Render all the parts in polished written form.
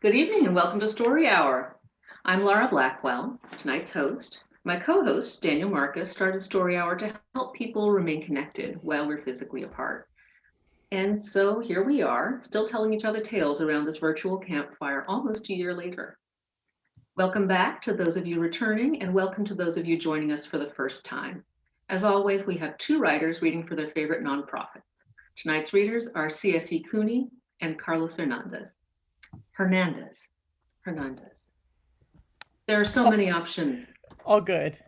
Good evening and welcome to Story Hour. I'm Laura Blackwell, tonight's host. My co-host, Daniel Marcus, started Story Hour to help people remain connected while we're physically apart. And so here we are, still telling each other tales around this virtual campfire almost a year later. Welcome back to those of you returning, and welcome to those of you joining us for the first time. As always, we have two writers reading for their favorite nonprofits. Tonight's readers are C.S.E. Cooney and Carlos Hernandez. There are so many options. All good.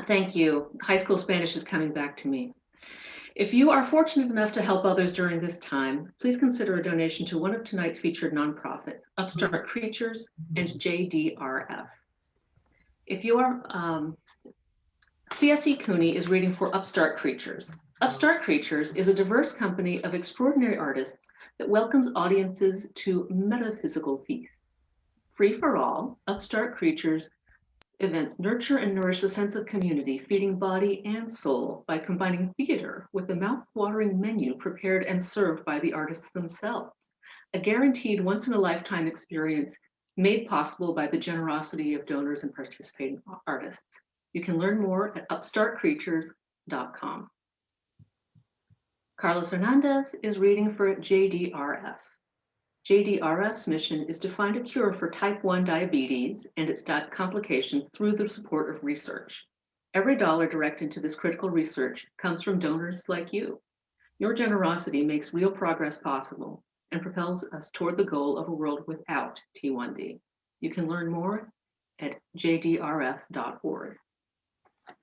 Thank you. High school Spanish is coming back to me. If you are fortunate enough to help others during this time, please consider a donation to one of tonight's featured nonprofits, Upstart Creatures and JDRF. If you are, C.S.E. Cooney is reading for Upstart Creatures. Upstart Creatures is a diverse company of extraordinary artists that welcomes audiences to metaphysical feasts. Free for all, Upstart Creatures events nurture and nourish a sense of community, feeding body and soul by combining theater with a mouth-watering menu prepared and served by the artists themselves. A guaranteed once-in-a-lifetime experience made possible by the generosity of donors and participating artists. You can learn more at upstartcreatures.com. Carlos Hernandez is reading for JDRF. JDRF's mission is to find a cure for type 1 diabetes and its complications through the support of research. Every dollar directed to this critical research comes from donors like you. Your generosity makes real progress possible and propels us toward the goal of a world without T1D. You can learn more at jdrf.org.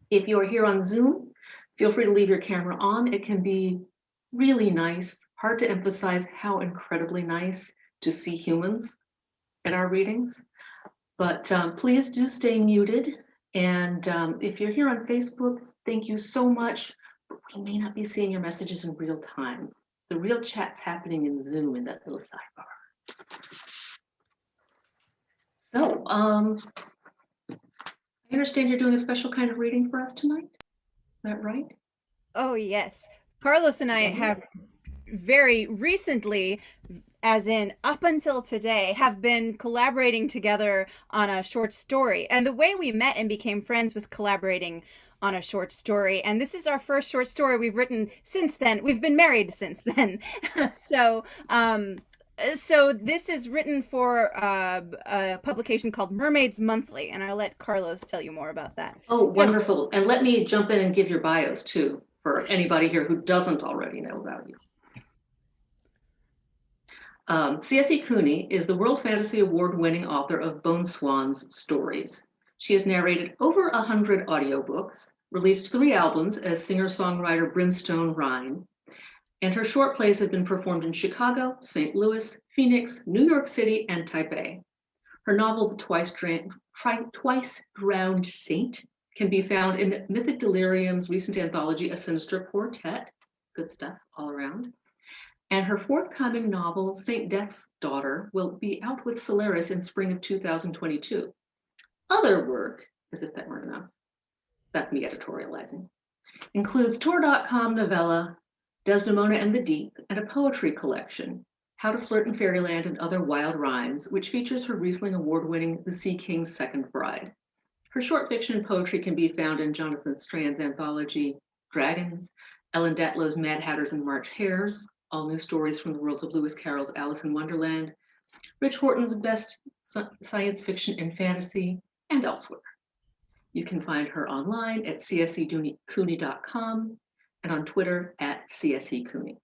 If you are here on Zoom, feel free to leave your camera on. It can be really nice, hard to emphasize how incredibly nice to see humans in our readings, but please do stay muted. And if you're here on Facebook, thank you so much. We may not be seeing your messages in real time. The real chat's happening in Zoom in that little sidebar. So I understand you're doing a special kind of reading for us tonight. Is that right? Oh, yes. Carlos and I have very recently, as in up until today, have been collaborating together on a short story. And the way we met and became friends was collaborating on a short story. And this is our first short story we've written since then. We've been married since then. so, so this is written for a publication called Mermaids Monthly, and I'll let Carlos tell you more about that. Oh, wonderful. And let me jump in and give your bios too, for anybody here who doesn't already know about you. C.S.E. Cooney is the World Fantasy Award-winning author of Bone Swans stories. She has narrated over 100 audiobooks, released 3 albums as singer-songwriter Brimstone Rhine, and her short plays have been performed in Chicago, St. Louis, Phoenix, New York City, and Taipei. Her novel, The Twice Drowned Saint, can be found in Mythic Delirium's recent anthology, A Sinister Quartet. Good stuff all around. And her forthcoming novel, Saint Death's Daughter, will be out with Solaris in spring of 2022. Other work, as if that weren't enough, that's me editorializing, includes Tour.com novella, Desdemona and the Deep, and a poetry collection, How to Flirt in Fairyland and Other Wild Rhymes, which features her Riesling Award-winning The Sea King's Second Bride. Her short fiction and poetry can be found in Jonathan Strand's anthology, Dragons, Ellen Datlow's Mad Hatters and March Hares, all new stories from the world of Lewis Carroll's Alice in Wonderland, Rich Horton's best science fiction and fantasy, and elsewhere. You can find her online at csecooney.com and on Twitter at CSECooney.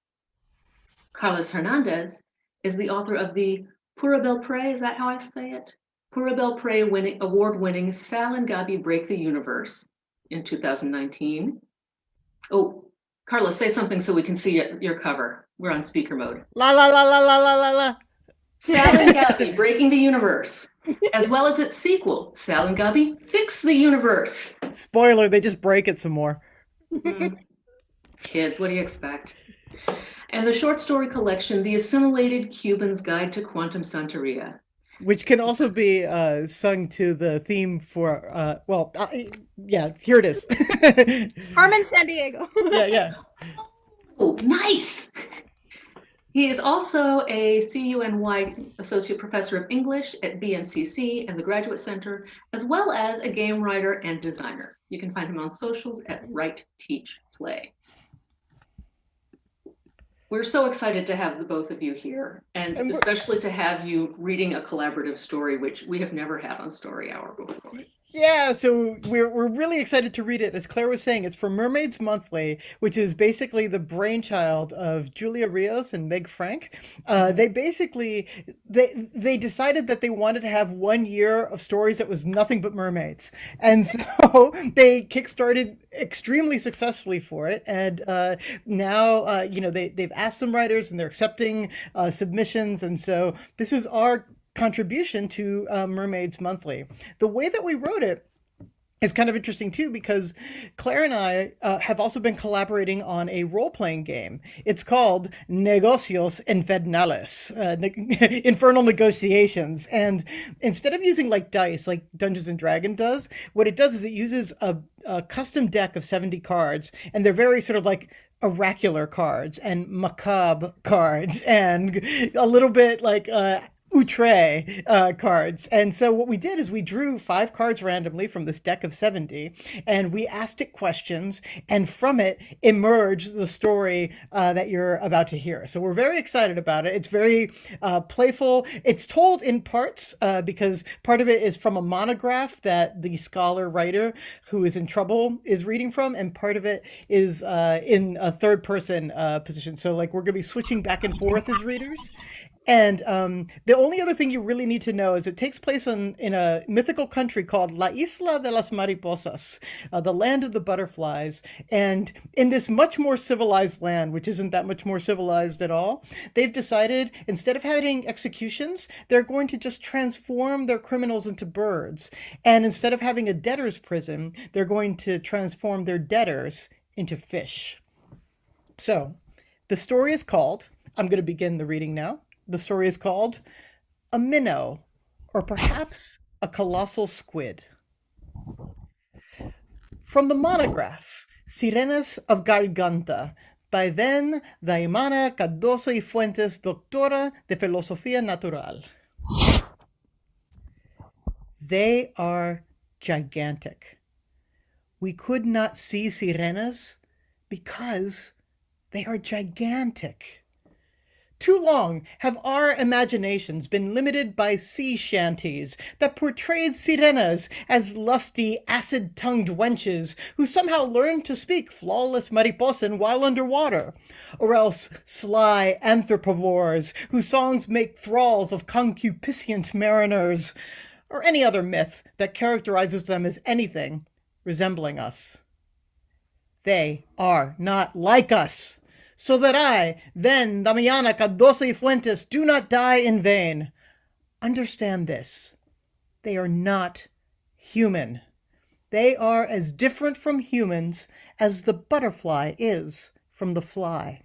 Carlos Hernandez is the author of the Pura Belpré, is that how I say it? Pura Belpré award-winning Sal and Gabi Break the Universe in 2019. Oh, Carlos, say something so we can see your cover. We're on speaker mode. La la la la la la la la. Sal and Gabi Breaking the Universe, as well as its sequel, Sal and Gabi Fix the Universe. Spoiler, they just break it some more. Kids, what do you expect? And the short story collection, The Assimilated Cuban's Guide to Quantum Santeria. Which can also be sung to the theme for, yeah, here it is. Carmen Sandiego. Yeah. Oh, nice. He is also a CUNY Associate Professor of English at BNCC and the Graduate Center, as well as a game writer and designer. You can find him on socials at Write, Teach, Play. We're so excited to have the both of you here, and especially to have you reading a collaborative story, which we have never had on Story Hour before. Yeah, so we're really excited to read it. As Claire was saying, it's from Mermaids Monthly, which is basically the brainchild of Julia Rios and Meg Frank. They basically they decided that they wanted to have 1 year of stories that was nothing but mermaids, and so they kickstarted extremely successfully for it. And now they've asked some writers, and they're accepting submissions, and so this is our contribution to Mermaids Monthly. The way that we wrote it is kind of interesting too, because Claire and I have also been collaborating on a role-playing game. It's called Negocios Infernales, Infernal Negotiations. And instead of using like dice, like Dungeons and Dragons does, what it does is it uses a custom deck of 70 cards, and they're very sort of like oracular cards and macabre cards and a little bit like outre cards. And so what we did is we drew 5 cards randomly from this deck of 70, and we asked it questions, and from it emerged the story that you're about to hear. So we're very excited about it. It's very playful. It's told in parts because part of it is from a monograph that the scholar writer who is in trouble is reading from, and part of it is in a third person position. So like we're going to be switching back and forth as readers. And the only other thing you really need to know is it takes place in a mythical country called La Isla de las Mariposas, the land of the butterflies. And in this much more civilized land, which isn't that much more civilized at all, they've decided instead of having executions, they're going to just transform their criminals into birds. And instead of having a debtor's prison, they're going to transform their debtors into fish. So the story is called, I'm going to begin the reading now. The story is called A Minnow, or perhaps a Colossal Squid. From the monograph, Sirenas of Garganta, by then Daimana Cardoso y Fuentes, Doctora de Filosofía Natural. They are gigantic. We could not see sirenas because they are gigantic. Too long have our imaginations been limited by sea shanties that portrayed sirenas as lusty, acid-tongued wenches who somehow learned to speak flawless Mariposan while underwater, or else sly anthropivores whose songs make thralls of concupiscent mariners, or any other myth that characterizes them as anything resembling us. They are not like us. So that I, then, Damiana Cardoso y Fuentes, do not die in vain. Understand this. They are not human. They are as different from humans as the butterfly is from the fly.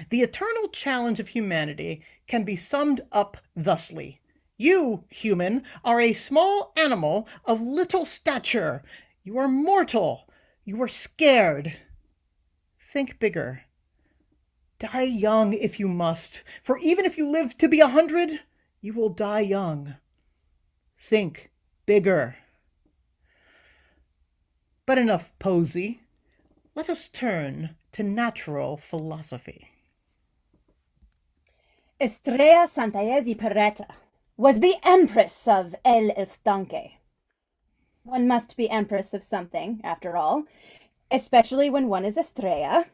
The eternal challenge of humanity can be summed up thusly. You, human, are a small animal of little stature. You are mortal. You are scared. Think bigger. Die young if you must, for even if you live to be 100, you will die young. Think bigger. But enough posy. Let us turn to natural philosophy. Estrella Santaez y Perreta was the empress of El Estanque. One must be empress of something, after all, especially when one is Estrella.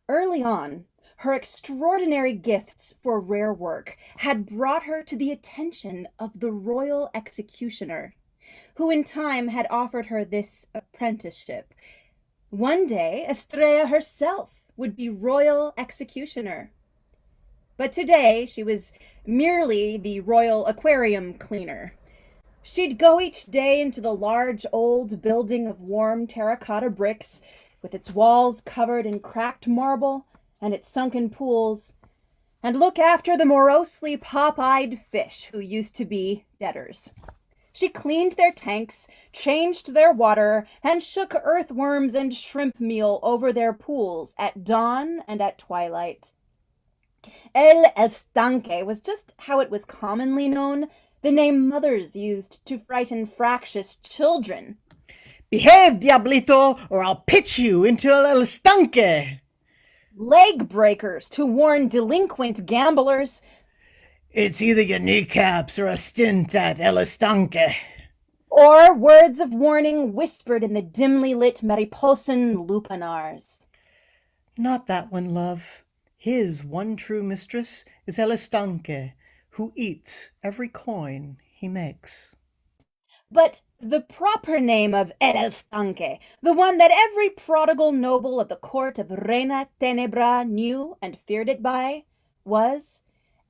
Early on, her extraordinary gifts for rare work had brought her to the attention of the royal executioner, who in time had offered her this apprenticeship. One day, Estrella herself would be royal executioner. But today, she was merely the royal aquarium cleaner. She'd go each day into the large old building of warm terracotta bricks, with its walls covered in cracked marble and its sunken pools, and look after the morosely pop-eyed fish who used to be debtors. She cleaned their tanks, changed their water, and shook earthworms and shrimp meal over their pools at dawn and at twilight. El Estanque was just how it was commonly known, the name mothers used to frighten fractious children. Behave, Diablito, or I'll pitch you into el estanque. Leg breakers to warn delinquent gamblers. It's either your kneecaps or a stint at el estanque. Or words of warning whispered in the dimly lit Mariposan lupanars. Not that one, love. His one true mistress is el estanque, who eats every coin he makes. But the proper name of El Estanque, the one that every prodigal noble of the court of Reina Tenebra knew and feared it by, was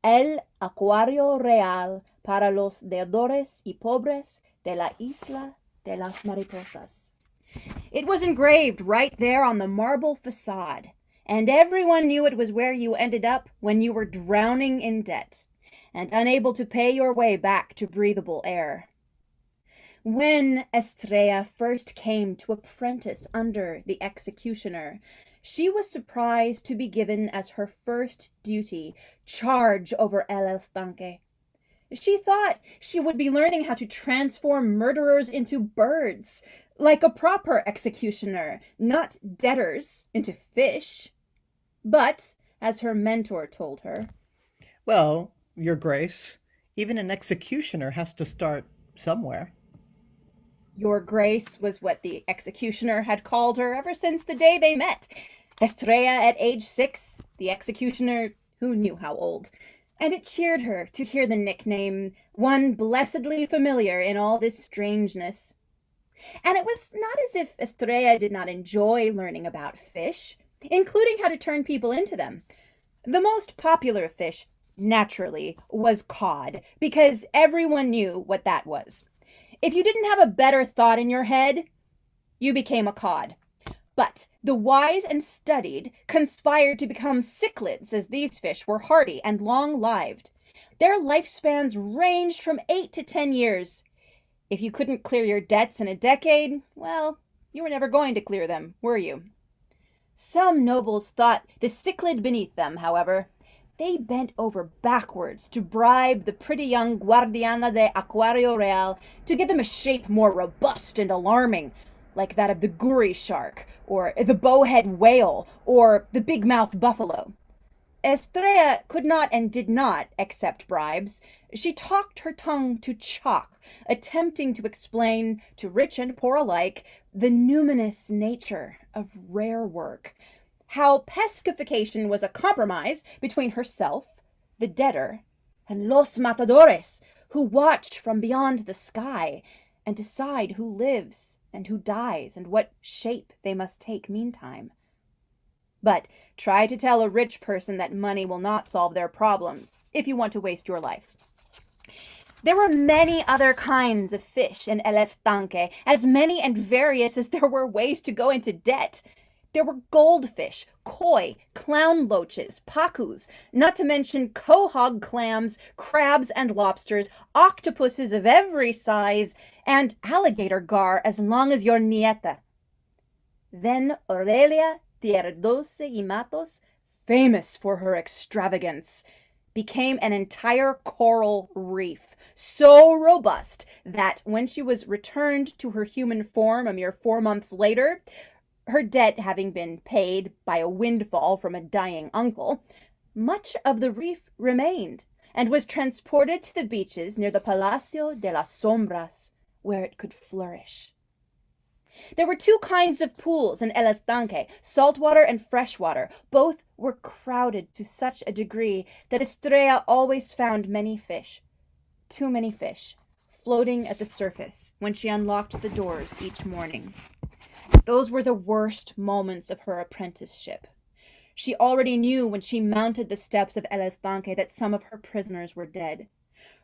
El Acuario Real para los deudores y pobres de la Isla de las Mariposas. It was engraved right there on the marble facade, and everyone knew it was where you ended up when you were drowning in debt and unable to pay your way back to breathable air. When Estrella first came to apprentice under the executioner, she was surprised to be given as her first duty charge over El Estanque. She thought she would be learning how to transform murderers into birds, like a proper executioner, not debtors into fish. But, as her mentor told her, Well, Your Grace, even an executioner has to start somewhere. Your Grace was what the executioner had called her ever since the day they met. Estrella at age 6, the executioner who knew how old. And it cheered her to hear the nickname, one blessedly familiar in all this strangeness. And it was not as if Estrella did not enjoy learning about fish, including how to turn people into them. The most popular fish, naturally, was cod, because everyone knew what that was. If you didn't have a better thought in your head, you became a cod. But the wise and studied conspired to become cichlids, as these fish were hardy and long-lived. Their lifespans ranged from 8 to 10 years. If you couldn't clear your debts in a decade, well, you were never going to clear them, were you? Some nobles thought the cichlid beneath them, however. They bent over backwards to bribe the pretty young Guardiana de Acuario Real to give them a shape more robust and alarming, like that of the guri shark, or the bowhead whale, or the big-mouthed buffalo. Estrella could not and did not accept bribes. She talked her tongue to chalk, attempting to explain, to rich and poor alike, the numinous nature of rare work, how pescification was a compromise between herself, the debtor, and los matadores, who watch from beyond the sky and decide who lives and who dies and what shape they must take meantime. But try to tell a rich person that money will not solve their problems if you want to waste your life. There were many other kinds of fish in El Estanque, as many and various as there were ways to go into debt. There were goldfish, koi, clown loaches, pacus, not to mention quahog clams, crabs and lobsters, octopuses of every size, and alligator gar as long as your nieta. Then Aurelia Tierdose y Matos, famous for her extravagance, became an entire coral reef, so robust that when she was returned to her human form a mere 4 months later, her debt having been paid by a windfall from a dying uncle, much of the reef remained and was transported to the beaches near the Palacio de las Sombras, where it could flourish. There were 2 kinds of pools in El Estanque, saltwater and freshwater. Both were crowded to such a degree that Estrella always found many fish, too many fish, floating at the surface when she unlocked the doors each morning. Those were the worst moments of her apprenticeship. She already knew when she mounted the steps of El Estanque that some of her prisoners were dead.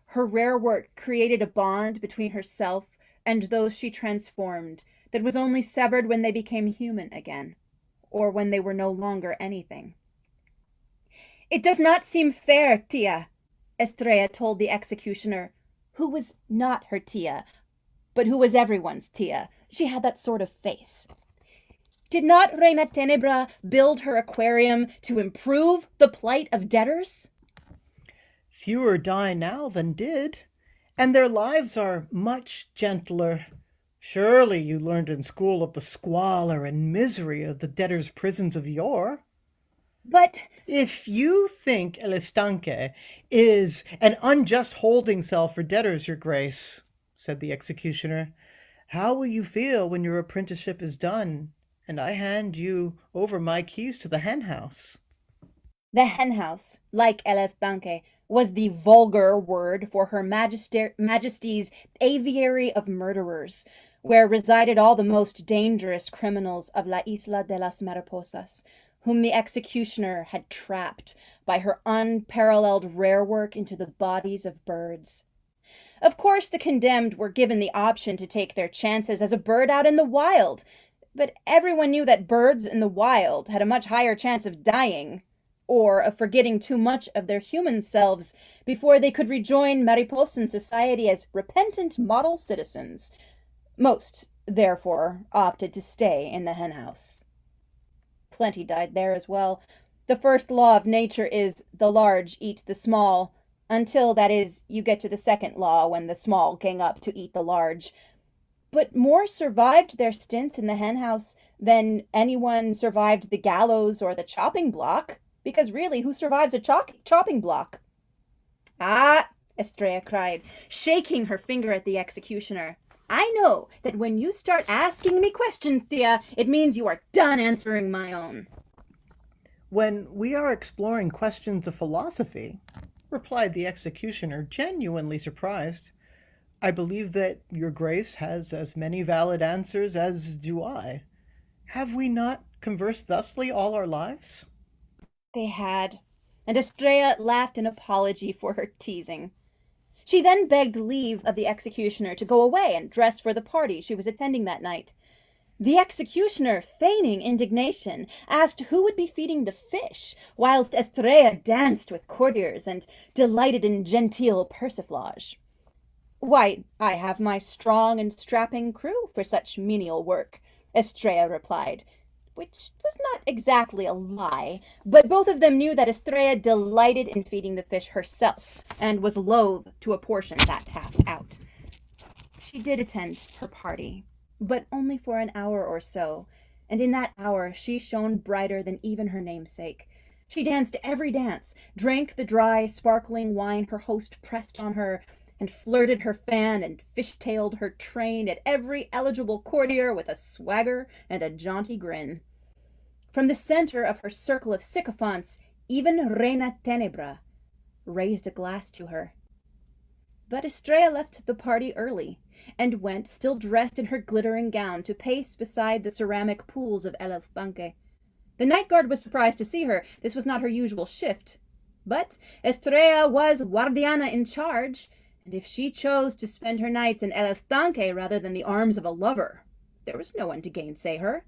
Her rare work created a bond between herself and those she transformed that was only severed when they became human again, or when they were no longer anything. "It does not seem fair, tia," Estrella told the executioner, who was not her tia, but who was everyone's tia. She had that sort of face. Did not Reina Tenebra build her aquarium to improve the plight of debtors? Fewer die now than did, and their lives are much gentler. Surely you learned in school of the squalor and misery of the debtors' prisons of yore. But if you think El Estanque is an unjust holding cell for debtors, your grace, said the executioner, how will you feel when your apprenticeship is done, and I hand you over my keys to the henhouse? The henhouse, like El Estanque, was the vulgar word for Her Majesty's aviary of murderers, where resided all the most dangerous criminals of La Isla de las Mariposas, whom the executioner had trapped by her unparalleled rare work into the bodies of birds. Of course, the condemned were given the option to take their chances as a bird out in the wild, but everyone knew that birds in the wild had a much higher chance of dying, or of forgetting too much of their human selves before they could rejoin Mariposan society as repentant model citizens. Most, therefore, opted to stay in the henhouse. Plenty died there as well. The first law of nature is the large eat the small, until, that is, you get to the second law when the small gang up to eat the large. But more survived their stint in the henhouse than anyone survived the gallows or the chopping block, because really, who survives a chopping block? Ah, Estrella cried, shaking her finger at the executioner. I know that when you start asking me questions, Thea, it means you are done answering my own. When we are exploring questions of philosophy, replied the executioner, genuinely surprised, I believe that your grace has as many valid answers as do I. Have we not conversed thusly all our lives? They had, and Estrella laughed in apology for her teasing. She then begged leave of the executioner to go away and dress for the party she was attending that night. The executioner, feigning indignation, asked who would be feeding the fish, whilst Estrella danced with courtiers and delighted in genteel persiflage. Why, I have my strong and strapping crew for such menial work, Estrella replied, which was not exactly a lie, but both of them knew that Estrella delighted in feeding the fish herself, and was loath to apportion that task out. She did attend her party, but only for an hour or so, and in that hour she shone brighter than even her namesake. She danced every dance, drank the dry, sparkling wine her host pressed on her, and flirted her fan and fish-tailed her train at every eligible courtier with a swagger and a jaunty grin. From the center of her circle of sycophants, even Reina Tenebra raised a glass to her. But Estrella left the party early, and went, still dressed in her glittering gown, to pace beside the ceramic pools of El Estanque. The night guard was surprised to see her. This was not her usual shift. But Estrella was guardiana in charge, and if she chose to spend her nights in El Estanque rather than the arms of a lover, there was no one to gainsay her.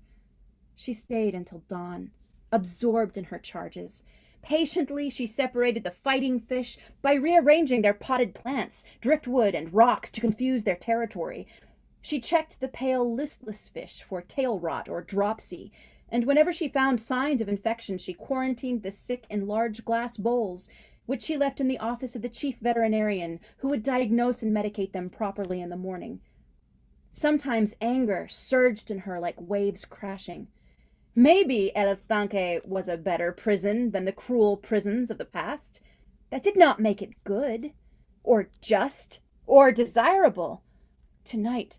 She stayed until dawn, absorbed in her charges. Patiently she separated the fighting fish by rearranging their potted plants, driftwood, and rocks to confuse their territory. She checked the pale, listless fish for tail rot or dropsy, and whenever she found signs of infection she quarantined the sick in large glass bowls, which she left in the office of the chief veterinarian, who would diagnose and medicate them properly in the morning. Sometimes anger surged in her like waves crashing. Maybe El Estanque was a better prison than the cruel prisons of the past. That did not make it good, or just, or desirable. Tonight,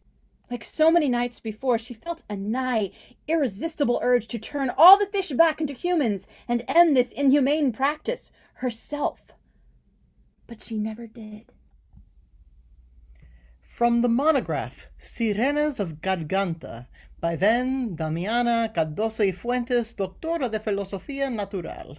like so many nights before, she felt a nigh irresistible urge to turn all the fish back into humans and end this inhumane practice herself. But she never did. From the monograph Sirenas of Garganta by then Damiana Cardoso y Fuentes, Doctora de Filosofía Natural.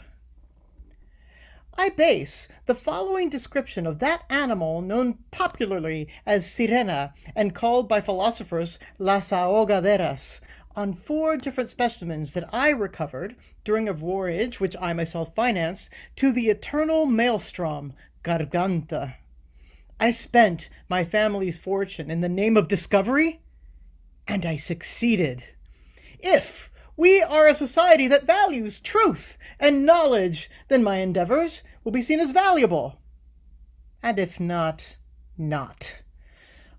I base the following description of that animal known popularly as sirena and called by philosophers las ahogaderas on 4 different specimens that I recovered during a voyage which I myself financed to the eternal maelstrom, Garganta. I spent my family's fortune in the name of discovery, and I succeeded. If, we are a society that values truth and knowledge, then my endeavors will be seen as valuable. And if not, not.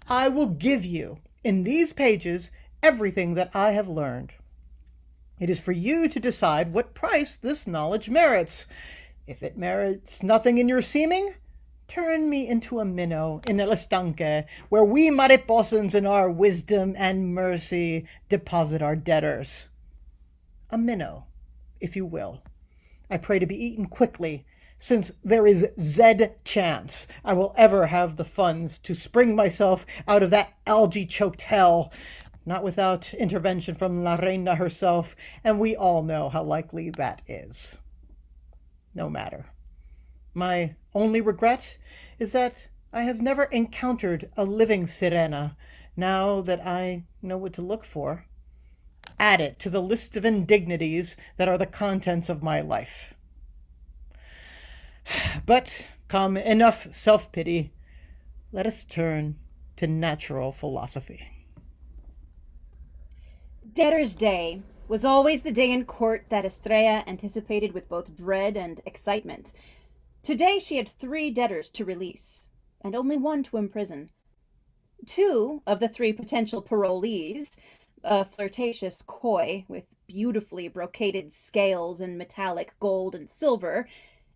I will give you, in these pages, everything that I have learned. It is for you to decide what price this knowledge merits. If it merits nothing in your seeming, turn me into a minnow in el estanque, where we mariposans in our wisdom and mercy deposit our debtors. A minnow, if you will. I pray to be eaten quickly, since there is Z chance I will ever have the funds to spring myself out of that algae-choked hell, not without intervention from La Reina herself, and we all know how likely that is. No matter. My only regret is that I have never encountered a living sirena, now that I know what to look for. Add it to the list of indignities that are the contents of my life. But come, enough self-pity. Let us turn to natural philosophy. Debtor's Day was always the day in court that Estrella anticipated with both dread and excitement. Today she had 3 debtors to release, and only 1 to imprison. 2 of the 3 potential parolees, a flirtatious coy with beautifully brocaded scales in metallic gold and silver,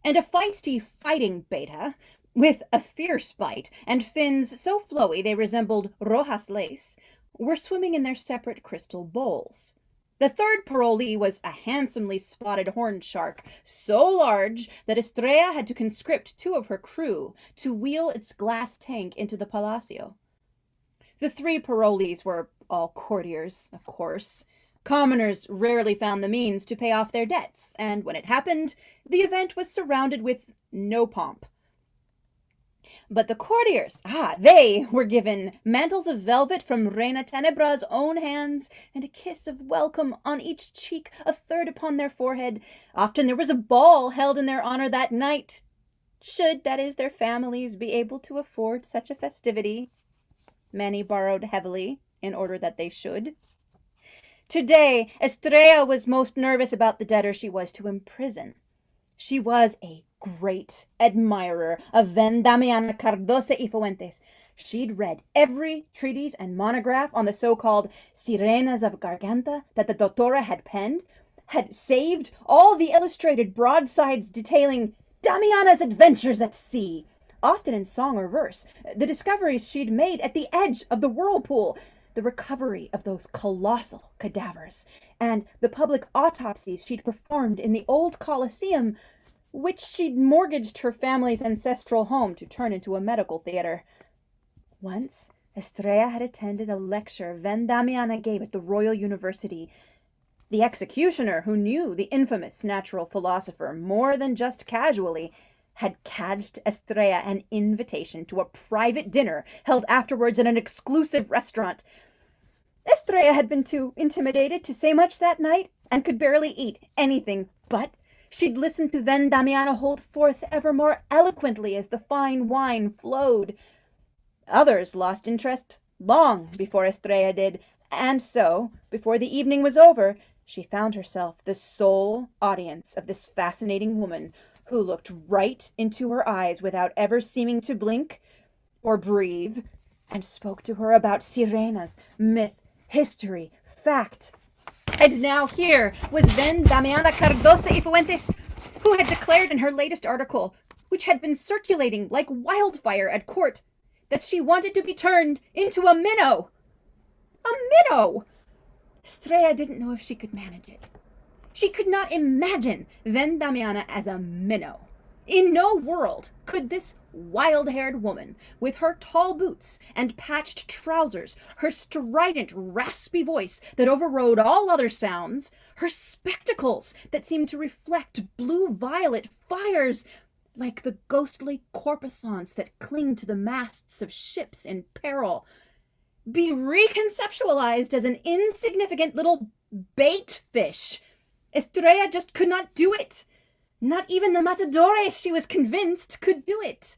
and a feisty fighting beta with a fierce bite and fins so flowy they resembled Rojas lace, were swimming in their separate crystal bowls. The 3rd parolee was a handsomely spotted horned shark, so large that Estrella had to conscript 2 of her crew to wheel its glass tank into the Palacio. The 3 parolees were all courtiers, of course. Commoners rarely found the means to pay off their debts, and when it happened, the event was surrounded with no pomp. But the courtiers, they were given mantles of velvet from Reina Tenebra's own hands, and a kiss of welcome on each cheek, a third upon their forehead. Often there was a ball held in their honor that night, should, that is, their families be able to afford such a festivity. Many borrowed heavily, in order that they should. Today, Estrella was most nervous about the debtor she was to imprison. She was a great admirer of Vendamiana Carlos y Fuentes. She'd read every treatise and monograph on the so-called Sirenas of Garganta that the Doctora had penned, had saved all the illustrated broadsides detailing Damiana's adventures at sea, often in song or verse, the discoveries she'd made at the edge of the whirlpool, the recovery of those colossal cadavers, and the public autopsies she'd performed in the old Colosseum, which she'd mortgaged her family's ancestral home to turn into a medical theater. Once, Estrella had attended a lecture Vendamiana gave at the Royal University. The executioner, who knew the infamous natural philosopher more than just casually, had cadged Estrella an invitation to a private dinner held afterwards in an exclusive restaurant. Estrella had been too intimidated to say much that night, and could barely eat anything, but she'd listened to Vendamiana hold forth ever more eloquently as the fine wine flowed. Others lost interest long before Estrella did, and so, before the evening was over, she found herself the sole audience of this fascinating woman, who looked right into her eyes without ever seeming to blink or breathe, and spoke to her about sirenas, myth, history, fact. And now here was Vendamiana Cardosa y Fuentes, who had declared in her latest article, which had been circulating like wildfire at court, that she wanted to be turned into a minnow. A minnow! Estrella didn't know if she could manage it. She could not imagine Vendamiana as a minnow. In no world could this wild-haired woman, with her tall boots and patched trousers, her strident, raspy voice that overrode all other sounds, her spectacles that seemed to reflect blue-violet fires, like the ghostly corpuscants that cling to the masts of ships in peril, be reconceptualized as an insignificant little bait fish. Estrella just could not do it. Not even the matadores, she was convinced, could do it.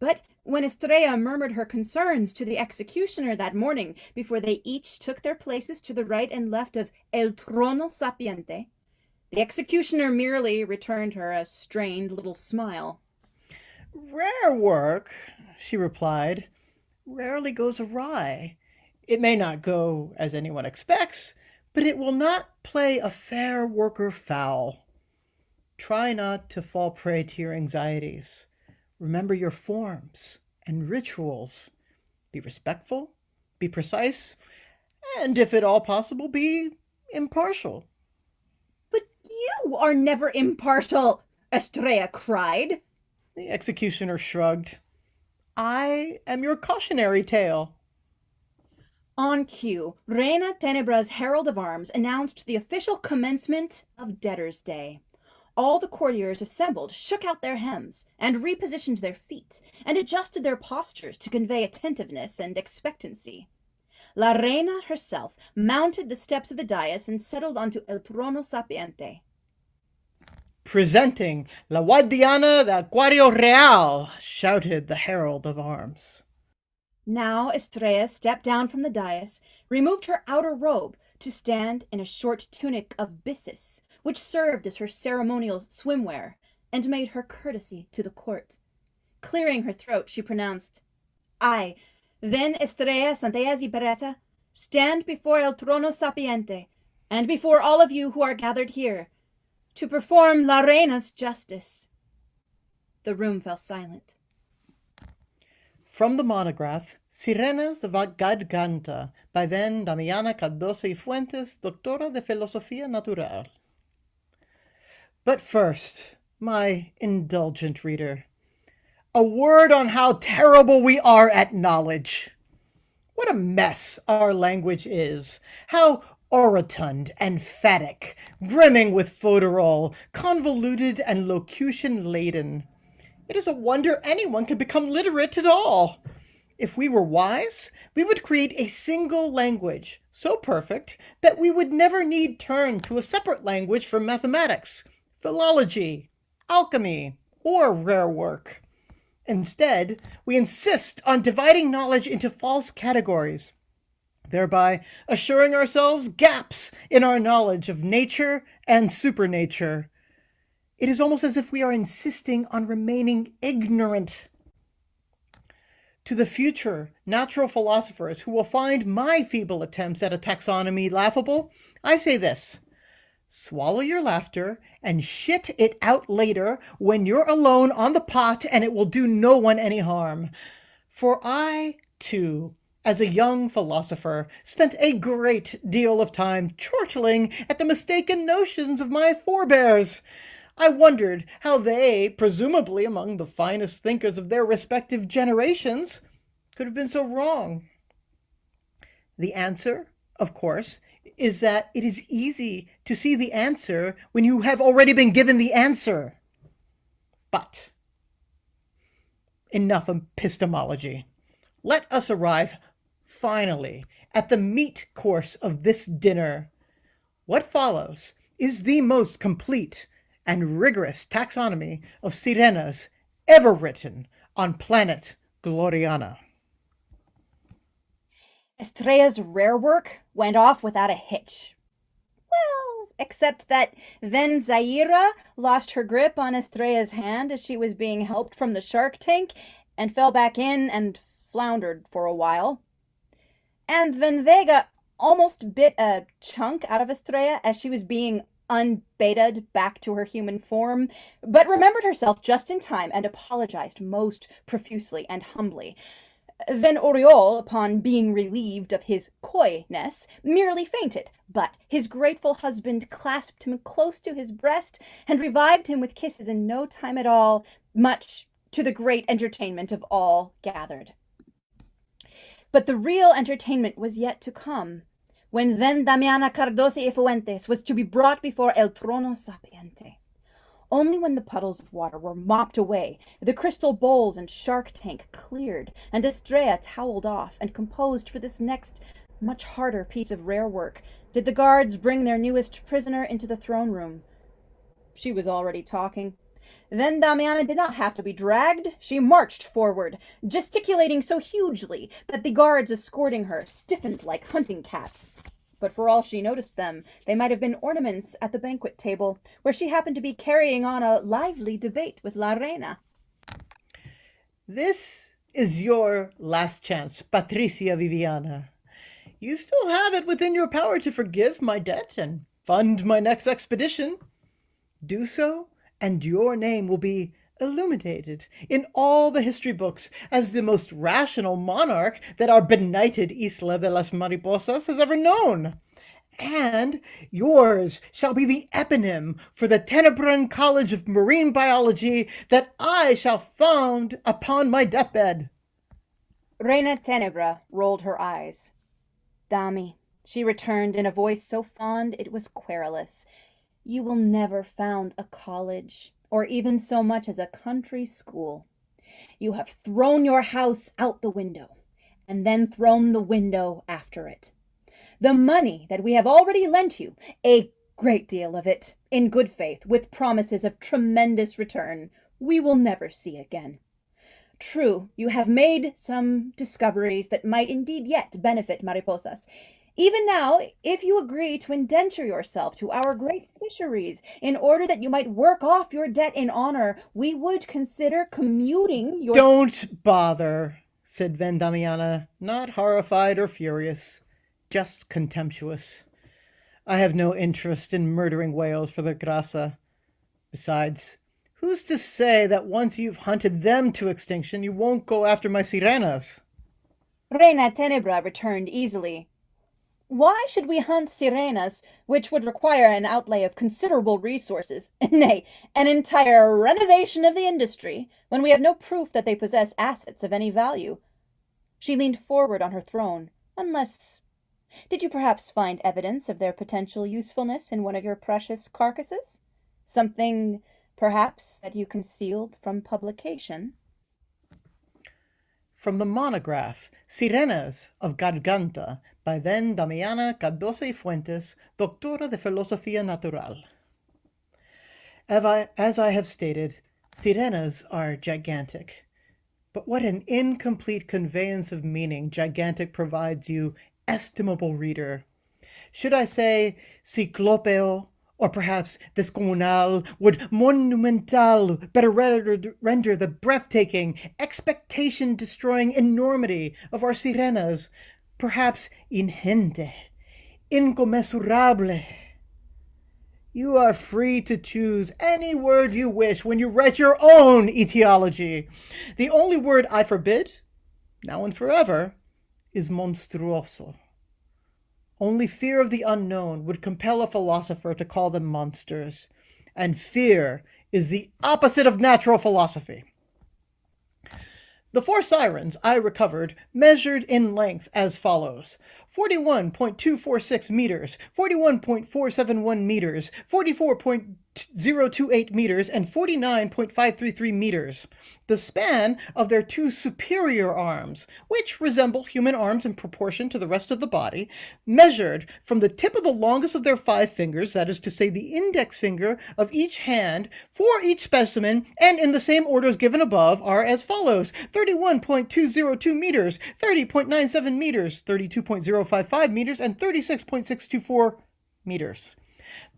But When Estrella murmured her concerns to the executioner that morning before they each took their places to the right and left of El Trono Sapiente, the executioner merely returned her a strained little smile. Rare work, she replied, rarely goes awry. It may not go as anyone expects, but it will not play a fair worker foul. Try not to fall prey to your anxieties. Remember your forms and rituals. Be respectful, be precise, and if at all possible, be impartial. But you are never impartial, Estrella cried. The executioner shrugged. I am your cautionary tale. On cue, Reina Tenebra's herald of arms announced the official commencement of Debtor's Day. All the courtiers assembled shook out their hems and repositioned their feet and adjusted their postures to convey attentiveness and expectancy. La Reina herself mounted the steps of the dais and settled onto El Trono Sapiente. Presenting La Guardiana del Guardia Real, shouted the herald of arms. Now Estrella stepped down from the dais, removed her outer robe to stand in a short tunic of byssus, which served as her ceremonial swimwear, and made her courtesy to the court. Clearing her throat, she pronounced, I, then Estrella Santellas y Beretta, stand before El Trono Sapiente, and before all of you who are gathered here, to perform La Reina's justice. The room fell silent. From the monograph, Sirenas de Garganta, by then Damiana Cardoso y Fuentes, Doctora de Filosofía Natural. But first, my indulgent reader, a word on how terrible we are at knowledge. What a mess our language is. How orotund and phatic, brimming with folderol, convoluted and locution-laden. It is a wonder anyone can become literate at all. If we were wise, we would create a single language, so perfect that we would never need turn to a separate language for mathematics, philology, alchemy, or rare work. Instead, we insist on dividing knowledge into false categories, thereby assuring ourselves gaps in our knowledge of nature and supernature. It is almost as if we are insisting on remaining ignorant. To the future natural philosophers who will find my feeble attempts at a taxonomy laughable, I say this: swallow your laughter and shit it out later when you're alone on the pot and it will do no one any harm. For I, too, as a young philosopher, spent a great deal of time chortling at the mistaken notions of my forebears. I wondered how they, presumably among the finest thinkers of their respective generations, could have been so wrong. The answer, of course, is that it is easy to see the answer when you have already been given the answer. But enough epistemology. Let us arrive, finally, at the meat course of this dinner. What follows is the most complete and rigorous taxonomy of sirenas ever written on planet Gloriana. Estrella's rare work went off without a hitch. Well, except that then Zaira lost her grip on Estrella's hand as she was being helped from the shark tank and fell back in and floundered for a while. And then Vega almost bit a chunk out of Estrella as she was being unbetaed back to her human form, but remembered herself just in time and apologized most profusely and humbly. Then Oriol, upon being relieved of his coyness, merely fainted, but his grateful husband clasped him close to his breast and revived him with kisses in no time at all, much to the great entertainment of all gathered. But the real entertainment was yet to come, when then Damiana Cardoso y Fuentes was to be brought before El Trono Sapiente. Only when the puddles of water were mopped away, the crystal bowls and shark tank cleared, and Estrella toweled off and composed for this next, much harder piece of rare work, did the guards bring their newest prisoner into the throne room. She was already talking. Then Damiana did not have to be dragged. She marched forward, gesticulating so hugely that the guards escorting her stiffened like hunting cats. But for all she noticed them, they might have been ornaments at the banquet table, where she happened to be carrying on a lively debate with La Reina. This is your last chance, Patricia Viviana. You still have it within your power to forgive my debt and fund my next expedition. Do so, and your name will be illuminated in all the history books as the most rational monarch that our benighted Isla de las Mariposas has ever known. And yours shall be the eponym for the Tenebran College of Marine Biology that I shall found upon my deathbed. Reina Tenebra rolled her eyes. Dami, she returned in a voice so fond it was querulous, you will never found a college, or even so much as a country school. You have thrown your house out the window, and then thrown the window after it. The money that we have already lent you, a great deal of it, in good faith, with promises of tremendous return, we will never see again. True, you have made some discoveries that might indeed yet benefit Mariposas. Even now, if you agree to indenture yourself to our great fisheries in order that you might work off your debt in honor, we would consider commuting your... Don't bother, said Vendamiana, not horrified or furious, just contemptuous. I have no interest in murdering whales for the grasa. Besides, who's to say that once you've hunted them to extinction, you won't go after my sirenas? Reina Tenebra returned easily. Why should we hunt sirenas, which would require an outlay of considerable resources, nay, an entire renovation of the industry, when we have no proof that they possess assets of any value? She leaned forward on her throne, unless... Did you perhaps find evidence of their potential usefulness in one of your precious carcasses? Something, perhaps, that you concealed from publication? From the monograph, Sirenas of Garganta, by Damiana Cardoso y Fuentes, Doctora de Filosofía Natural. As I have stated, sirenas are gigantic. But what an incomplete conveyance of meaning gigantic provides you, estimable reader. Should I say ciclopeo, or perhaps descomunal, would monumental better render the breathtaking, expectation-destroying enormity of our sirenas? Perhaps ingente, incommensurable. You are free to choose any word you wish when you write your own etiology. The only word I forbid, now and forever, is monstruoso. Only fear of the unknown would compel a philosopher to call them monsters, and fear is the opposite of natural philosophy. The 4 sirens I recovered measured in length as follows: 41.246 meters, 41.471 meters, 44.028 meters, and 49.533 meters. The span of their 2 superior arms, which resemble human arms in proportion to the rest of the body, measured from the tip of the longest of their 5 fingers, that is to say the index finger of each hand, for each specimen, and in the same order as given above, are as follows: 31.202 meters, 30.97 meters, 32.055 meters, and 36.624 meters.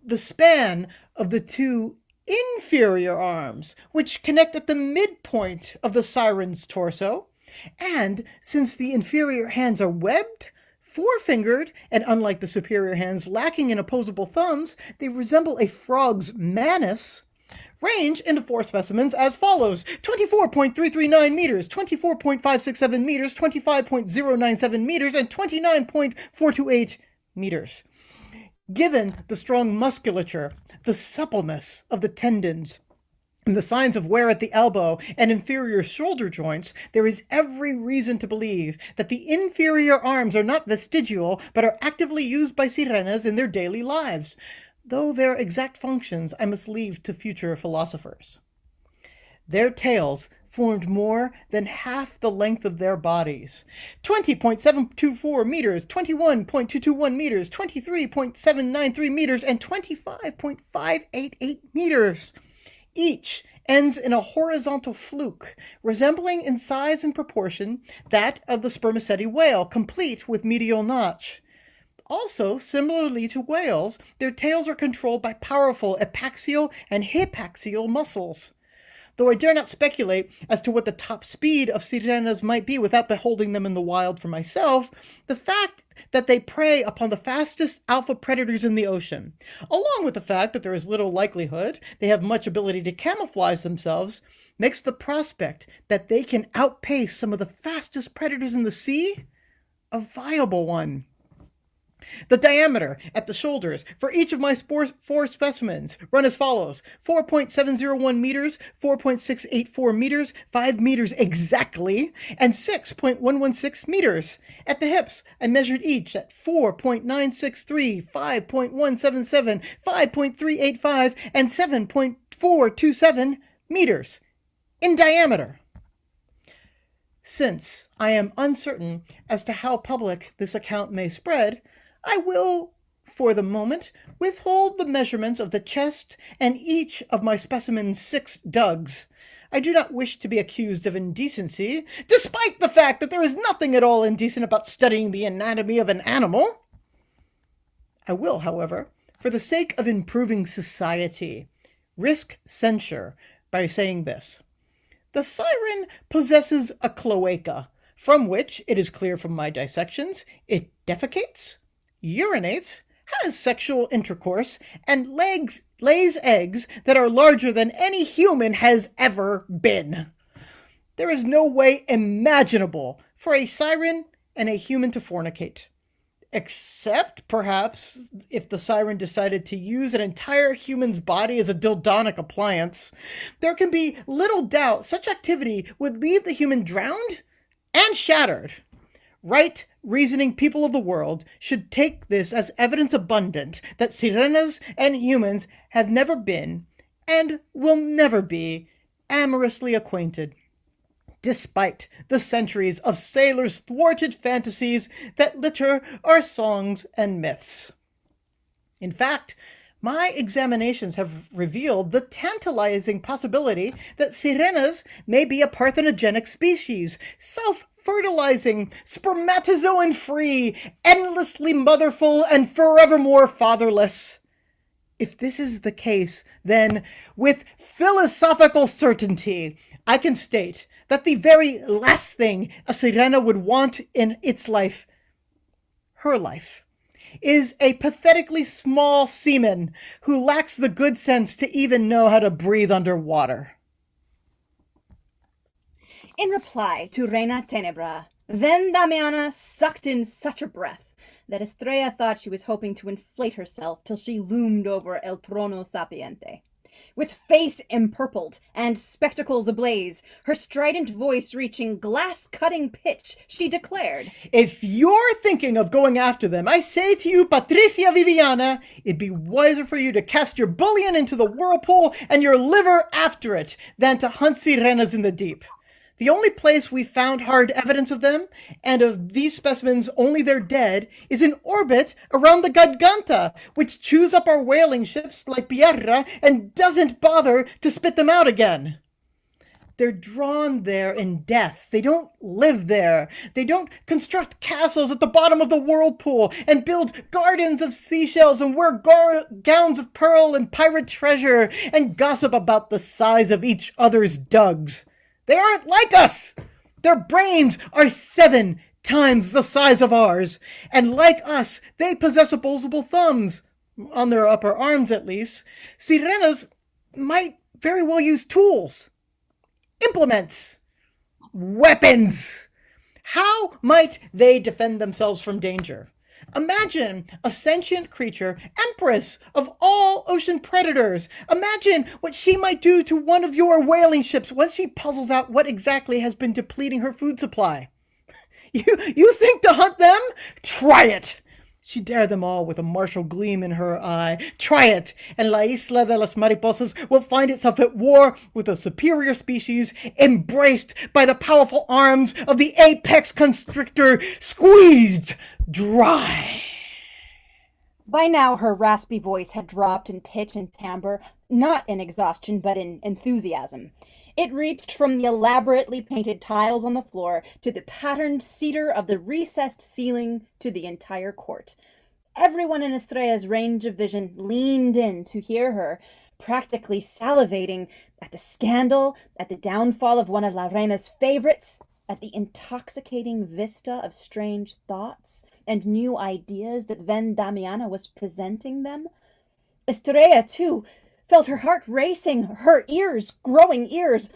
The span of the 2 inferior arms, which connect at the midpoint of the siren's torso, and since the inferior hands are webbed, 4-fingered, and unlike the superior hands lacking in opposable thumbs, they resemble a frog's manus, range in the 4 specimens as follows: 24.339 meters, 24.567 meters, 25.097 meters, and 29.428 meters. Given the strong musculature, the suppleness of the tendons, and the signs of wear at the elbow and inferior shoulder joints, there is every reason to believe that the inferior arms are not vestigial, but are actively used by sirenas in their daily lives, though their exact functions I must leave to future philosophers. Their tails formed more than half the length of their bodies: 20.724 meters, 21.221 meters, 23.793 meters, and 25.588 meters. Each ends in a horizontal fluke, resembling in size and proportion that of the spermaceti whale, complete with medial notch. Also, similarly to whales, their tails are controlled by powerful epaxial and hypaxial muscles. Though I dare not speculate as to what the top speed of sirenas might be without beholding them in the wild for myself, the fact that they prey upon the fastest alpha predators in the ocean, along with the fact that there is little likelihood they have much ability to camouflage themselves, makes the prospect that they can outpace some of the fastest predators in the sea a viable one. The diameter at the shoulders for each of my four specimens run as follows: 4.701 meters, 4.684 meters, 5 meters exactly, and 6.116 meters. At the hips, I measured each at 4.963, 5.177, 5.385, and 7.427 meters in diameter. Since I am uncertain as to how public this account may spread, I will, for the moment, withhold the measurements of the chest and each of my specimen's 6 dugs. I do not wish to be accused of indecency, despite the fact that there is nothing at all indecent about studying the anatomy of an animal. I will, however, for the sake of improving society, risk censure by saying this. The siren possesses a cloaca, from which, it is clear from my dissections, it defecates, urinates, has sexual intercourse, and lays eggs that are larger than any human has ever been. There is no way imaginable for a siren and a human to fornicate. Except, perhaps, if the siren decided to use an entire human's body as a dildonic appliance, there can be little doubt such activity would leave the human drowned and shattered. Right reasoning people of the world should take this as evidence abundant that sirenas and humans have never been, and will never be, amorously acquainted, despite the centuries of sailors' thwarted fantasies that litter our songs and myths. In fact, my examinations have revealed the tantalizing possibility that sirenas may be a parthenogenic species, self-fertilizing, spermatozoan-free, endlessly motherful, and forevermore fatherless. If this is the case, then, with philosophical certainty, I can state that the very last thing a sirena would want in its life, her life, is a pathetically small seaman who lacks the good sense to even know how to breathe underwater. In reply to Reina Tenebra, then Damiana sucked in such a breath that Estrella thought she was hoping to inflate herself till she loomed over El Trono Sapiente. With face empurpled and spectacles ablaze, her strident voice reaching glass-cutting pitch, she declared, "If you're thinking of going after them, I say to you, Patricia Viviana, it'd be wiser for you to cast your bullion into the whirlpool and your liver after it than to hunt sirenas in the deep. The only place we found hard evidence of them, and of these specimens only their dead, is in orbit around the Garganta, which chews up our whaling ships like Pierra and doesn't bother to spit them out again. They're drawn there in death. They don't live there. They don't construct castles at the bottom of the whirlpool and build gardens of seashells and wear gowns of pearl and pirate treasure and gossip about the size of each other's dugs. They aren't like us. Their brains are 7 times the size of ours, and like us, they possess opposable thumbs, on their upper arms at least. Sirenas might very well use tools, implements, weapons. How might they defend themselves from danger? Imagine a sentient creature, empress of all ocean predators. Imagine what she might do to one of your whaling ships once she puzzles out what exactly has been depleting her food supply. You think to hunt them? Try it! She dared them all with a martial gleam in her eye. Try it, and La Isla de las Mariposas will find itself at war with a superior species, embraced by the powerful arms of the apex constrictor, squeezed dry. By now her raspy voice had dropped in pitch and timbre, not in exhaustion, but in enthusiasm. It reached from the elaborately painted tiles on the floor to the patterned cedar of the recessed ceiling to the entire court. Everyone in Estrella's range of vision leaned in to hear her, practically salivating at the scandal, at the downfall of one of La Reina's favorites, at the intoxicating vista of strange thoughts and new ideas that Damiana was presenting them. Estrella, too, felt her heart racing, her ears,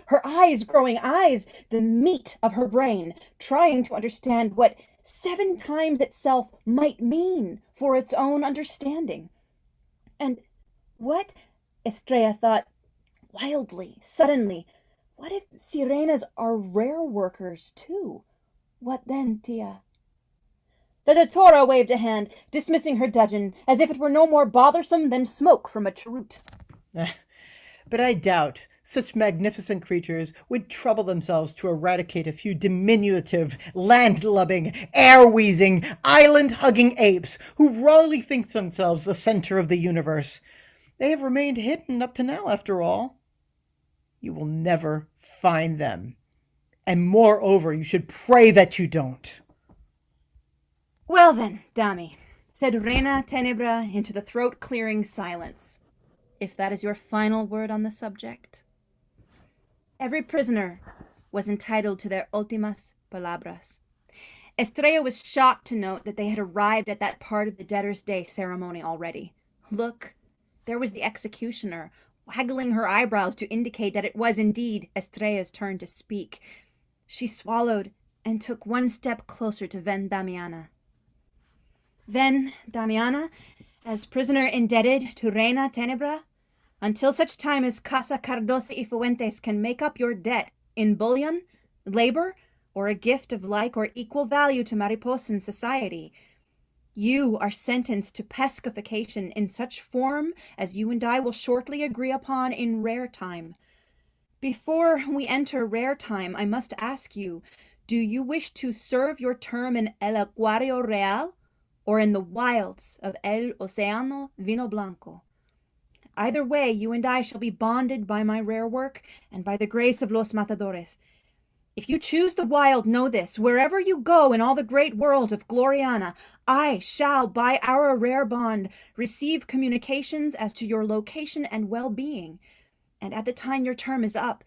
her eyes growing eyes, the meat of her brain, trying to understand what 7 times itself might mean for its own understanding. And what, Estrella thought wildly, suddenly, what if sirenas are rare workers too? What then, Tia? The Dottora waved a hand, dismissing her dudgeon, as if it were no more bothersome than smoke from a cheroot. But I doubt such magnificent creatures would trouble themselves to eradicate a few diminutive, land-lubbing, air-wheezing, island-hugging apes who wrongly think themselves the center of the universe. They have remained hidden up to now, after all. You will never find them. And moreover, you should pray that you don't. Well then, Dami, said Reina Tenebra into the throat-clearing silence, if that is your final word on the subject. Every prisoner was entitled to their últimas palabras. Estrella was shocked to note that they had arrived at that part of the Debtor's Day ceremony already. Look, there was the executioner, waggling her eyebrows to indicate that it was indeed Estrella's turn to speak. She swallowed and took one step closer to Damiana. Then, Damiana, as prisoner indebted to Reina Tenebra, until such time as Casa Cardosa y Fuentes can make up your debt in bullion, labor, or a gift of like or equal value to Mariposan society, you are sentenced to pescification in such form as you and I will shortly agree upon in rare time. Before we enter rare time, I must ask you, do you wish to serve your term in El Acuario Real or in the wilds of El Océano Vino Blanco? Either way, you and I shall be bonded by my rare work and by the grace of Los Matadores. If you choose the wild, know this, wherever you go in all the great world of Gloriana, I shall, by our rare bond, receive communications as to your location and well-being. And at the time your term is up,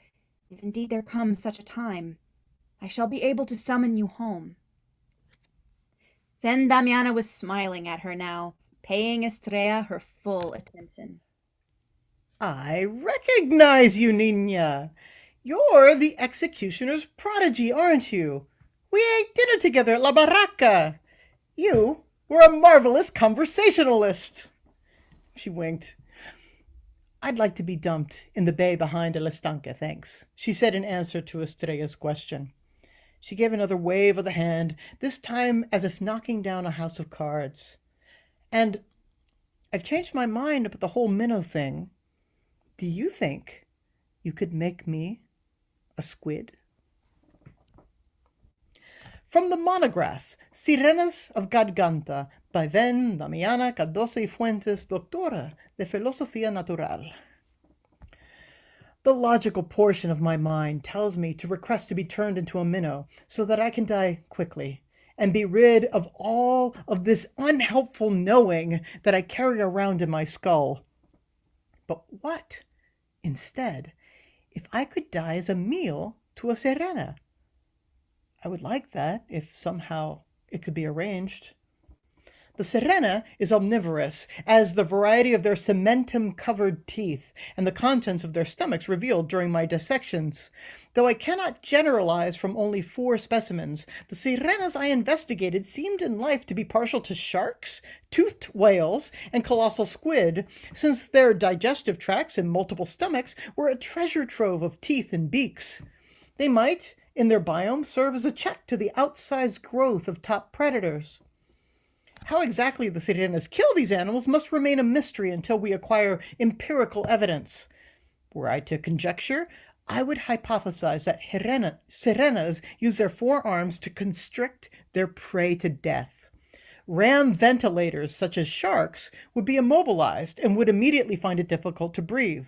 if indeed there comes such a time, I shall be able to summon you home. Then Damiana was smiling at her now, paying Estrella her full attention. I recognize you, Nina. You're the executioner's prodigy, aren't you? We ate dinner together at La Barraca. You were a marvelous conversationalist. She winked. I'd like to be dumped in the bay behind El Estanque, thanks, she said in answer to Estrella's question. She gave another wave of the hand, this time as if knocking down a house of cards. And I've changed my mind about the whole Minnow thing. Do you think you could make me a squid? From the monograph, Sirenas of Garganta, by Damiana Cardosa y Fuentes, Doctora de Filosofía Natural. The logical portion of my mind tells me to request to be turned into a minnow so that I can die quickly and be rid of all of this unhelpful knowing that I carry around in my skull. But what, instead, if I could die as a meal to a sirena? I would like that, if somehow it could be arranged. The sirena is omnivorous, as the variety of their cementum-covered teeth and the contents of their stomachs revealed during my dissections. Though I cannot generalize from only 4 specimens, the sirenas I investigated seemed in life to be partial to sharks, toothed whales, and colossal squid, since their digestive tracts and multiple stomachs were a treasure trove of teeth and beaks. They might, in their biome, serve as a check to the outsized growth of top predators. How exactly the sirenas kill these animals must remain a mystery until we acquire empirical evidence. Were I to conjecture, I would hypothesize that sirenas use their forearms to constrict their prey to death. Ram ventilators, such as sharks, would be immobilized and would immediately find it difficult to breathe.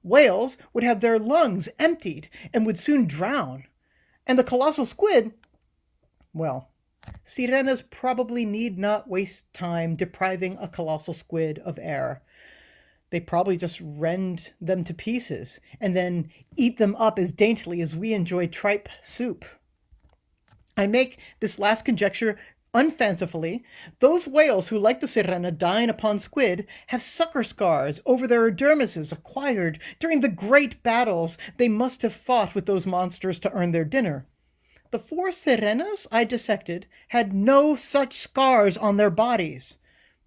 Whales would have their lungs emptied and would soon drown. And the colossal squid, well, sirenas probably need not waste time depriving a colossal squid of air. They probably just rend them to pieces and then eat them up as daintily as we enjoy tripe soup. I make this last conjecture unfancifully. Those whales who, like the sirena, dine upon squid have sucker scars over their dermises acquired during the great battles they must have fought with those monsters to earn their dinner. The 4 sirenas I dissected had no such scars on their bodies.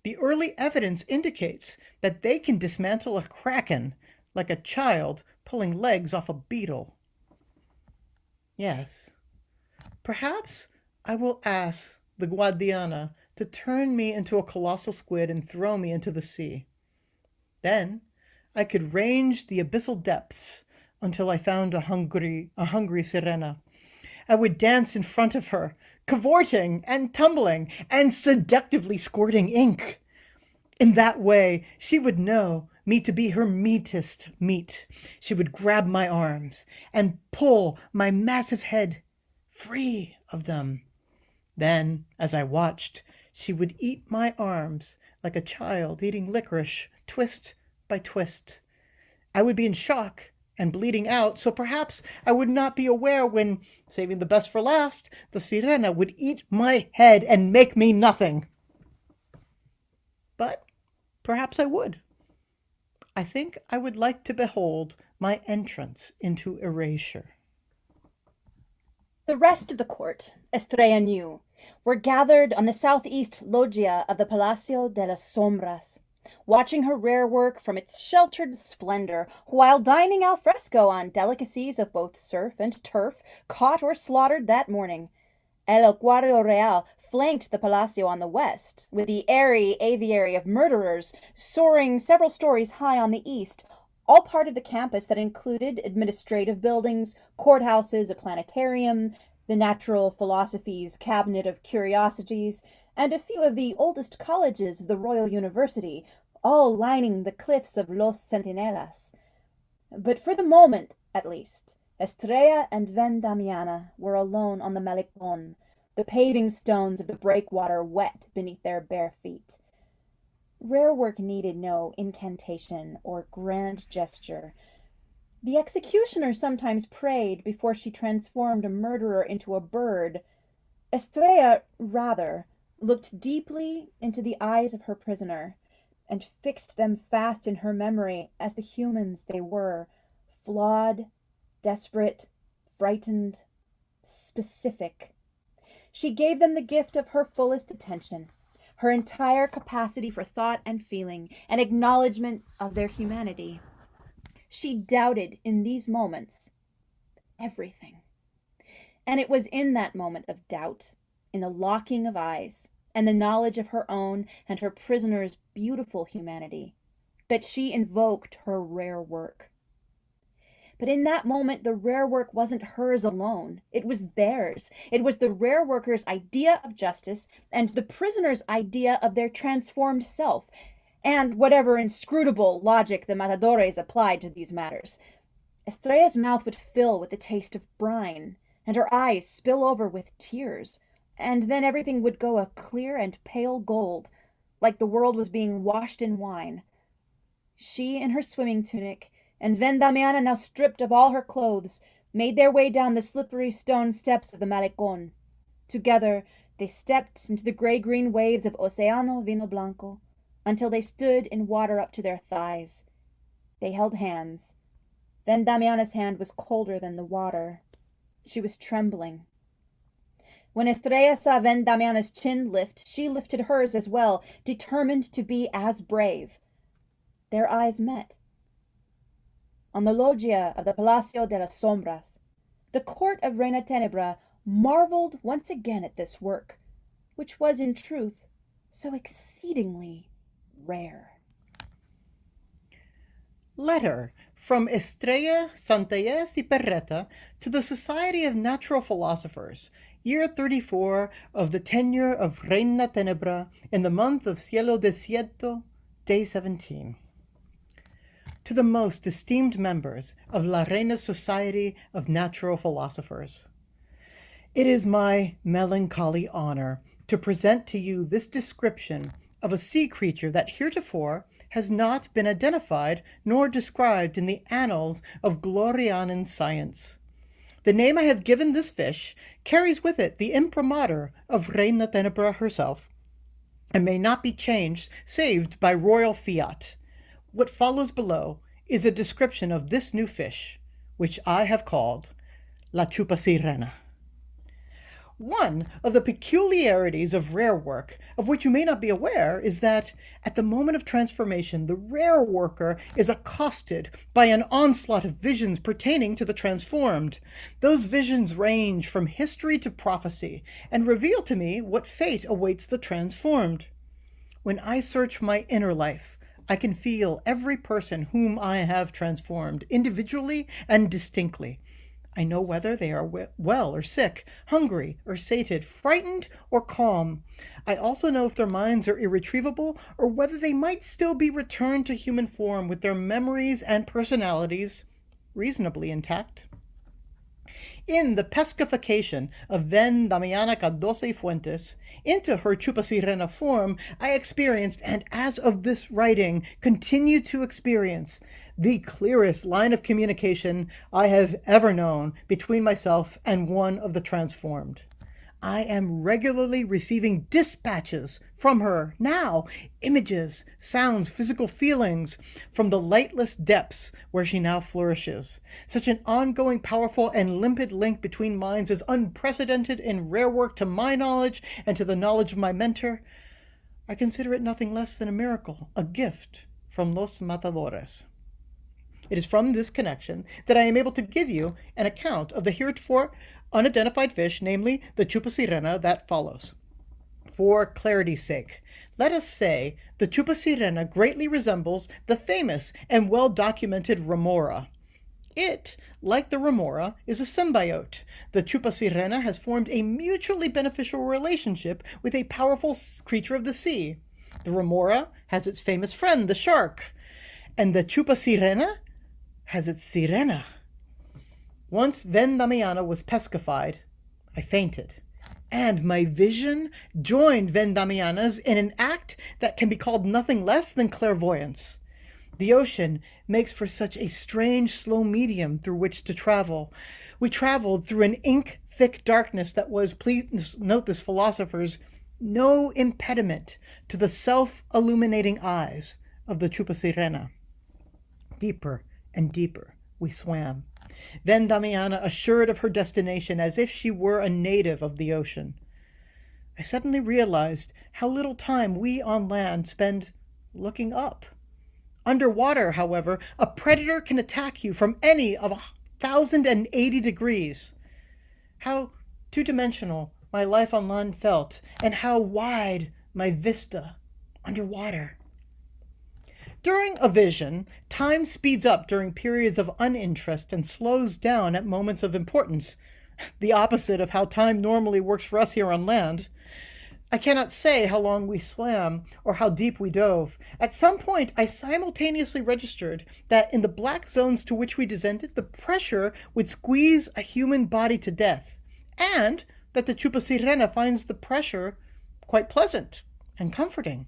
The early evidence indicates that they can dismantle a kraken like a child pulling legs off a beetle. Yes, perhaps I will ask the Guadiana to turn me into a colossal squid and throw me into the sea. Then I could range the abyssal depths until I found a hungry sirena. I would dance in front of her, cavorting and tumbling and seductively squirting ink. In that way, she would know me to be her meatest meat. She would grab my arms and pull my massive head free of them. Then, as I watched, she would eat my arms like a child eating licorice, twist by twist. I would be in shock and bleeding out, so perhaps I would not be aware when, saving the best for last, the sirena would eat my head and make me nothing. But perhaps I would. I think I would like to behold my entrance into erasure. The rest of the court, Estrella knew, were gathered on the southeast loggia of the Palacio de las Sombras, watching her rare work from its sheltered splendor, while dining al fresco on delicacies of both surf and turf caught or slaughtered that morning. El Acuario Real flanked the Palacio on the west, with the airy aviary of murderers soaring several stories high on the east, all part of the campus that included administrative buildings, courthouses, a planetarium, the natural philosophy's cabinet of curiosities, and a few of the oldest colleges of the Royal University, all lining the cliffs of Los Centinelas. But for the moment, at least, Estrella and Vendamiana were alone on the Malecon, the paving stones of the breakwater wet beneath their bare feet. Rare work needed no incantation or grand gesture. The executioner sometimes prayed before she transformed a murderer into a bird. Estrella, rather, looked deeply into the eyes of her prisoner, and fixed them fast in her memory as the humans they were, flawed, desperate, frightened, specific. She gave them the gift of her fullest attention, her entire capacity for thought and feeling, and acknowledgement of their humanity. She doubted in these moments everything. And it was in that moment of doubt, in the locking of eyes, and the knowledge of her own and her prisoner's beautiful humanity, that she invoked her rare work. But in that moment, the rare work wasn't hers alone. It was theirs. It was the rare worker's idea of justice and the prisoner's idea of their transformed self, and whatever inscrutable logic the matadores applied to these matters. Estrella's mouth would fill with the taste of brine, and her eyes spill over with tears, and then everything would go a clear and pale gold, like the world was being washed in wine. She in her swimming tunic, and Vendamiana, now stripped of all her clothes, made their way down the slippery stone steps of the Malecon. Together they stepped into the gray-green waves of Oceano Vino Blanco, until they stood in water up to their thighs. They held hands. Vendamiana's hand was colder than the water. She was trembling. When Estrella saw Vendamiana's chin lift, she lifted hers as well, determined to be as brave. Their eyes met. On the loggia of the Palacio de las Sombras, the court of Reina Tenebra marveled once again at this work, which was in truth so exceedingly rare. Letter from Estrella Santaez y Perreta to the Society of Natural Philosophers, year 34 of the tenure of Reina Tenebra, in the month of Cielo Desierto, day 17. To the most esteemed members of La Reina's Society of Natural Philosophers, it is my melancholy honor to present to you this description of a sea creature that heretofore has not been identified nor described in the annals of Glorianan science. The name I have given this fish carries with it the imprimatur of Reina Tenebra herself, and may not be changed save by royal fiat. What follows below is a description of this new fish, which I have called La Chupacirrena. One of the peculiarities of rare work, of which you may not be aware, is that at the moment of transformation, the rare worker is accosted by an onslaught of visions pertaining to the transformed. Those visions range from history to prophecy, and reveal to me what fate awaits the transformed. When I search my inner life, I can feel every person whom I have transformed, individually and distinctly. I know whether they are well or sick, hungry or sated, frightened or calm. I also know if their minds are irretrievable, or whether they might still be returned to human form with their memories and personalities reasonably intact. In the pescification of Ven Damiana Cardoso Fuentes into her Chupacirrena form, I experienced, and as of this writing, continue to experience, the clearest line of communication I have ever known between myself and one of the transformed. I am regularly receiving dispatches from her now, images, sounds, physical feelings from the lightless depths where she now flourishes. Such an ongoing, powerful, and limpid link between minds is unprecedented in rare work to my knowledge and to the knowledge of my mentor. I consider it nothing less than a miracle, a gift from Los Matadores. It is from this connection that I am able to give you an account of the heretofore unidentified fish, namely the Chupacirrena, that follows. For clarity's sake, let us say the Chupacirrena greatly resembles the famous and well-documented remora. It, like the remora, is a symbiote. The Chupacirrena has formed a mutually beneficial relationship with a powerful creature of the sea. The remora has its famous friend, the shark, and the Chupacirrena has its sirena. Once Ven Damiana was pescified, I fainted, and my vision joined Ven Damiana's in an act that can be called nothing less than clairvoyance. The ocean makes for such a strange, slow medium through which to travel. We traveled through an ink-thick darkness that was, please note this, philosophers, no impediment to the self-illuminating eyes of the Chupacirrena. Deeper and deeper we swam, Ven Damiana assured of her destination as if she were a native of the ocean. I suddenly realized how little time we on land spend looking up. Underwater, however, a predator can attack you from any of 1,080 degrees. How two-dimensional my life on land felt, and how wide my vista underwater. During a vision, time speeds up during periods of uninterest and slows down at moments of importance, the opposite of how time normally works for us here on land. I cannot say how long we swam or how deep we dove. At some point, I simultaneously registered that in the black zones to which we descended, the pressure would squeeze a human body to death, and that the Chupacirrena finds the pressure quite pleasant and comforting.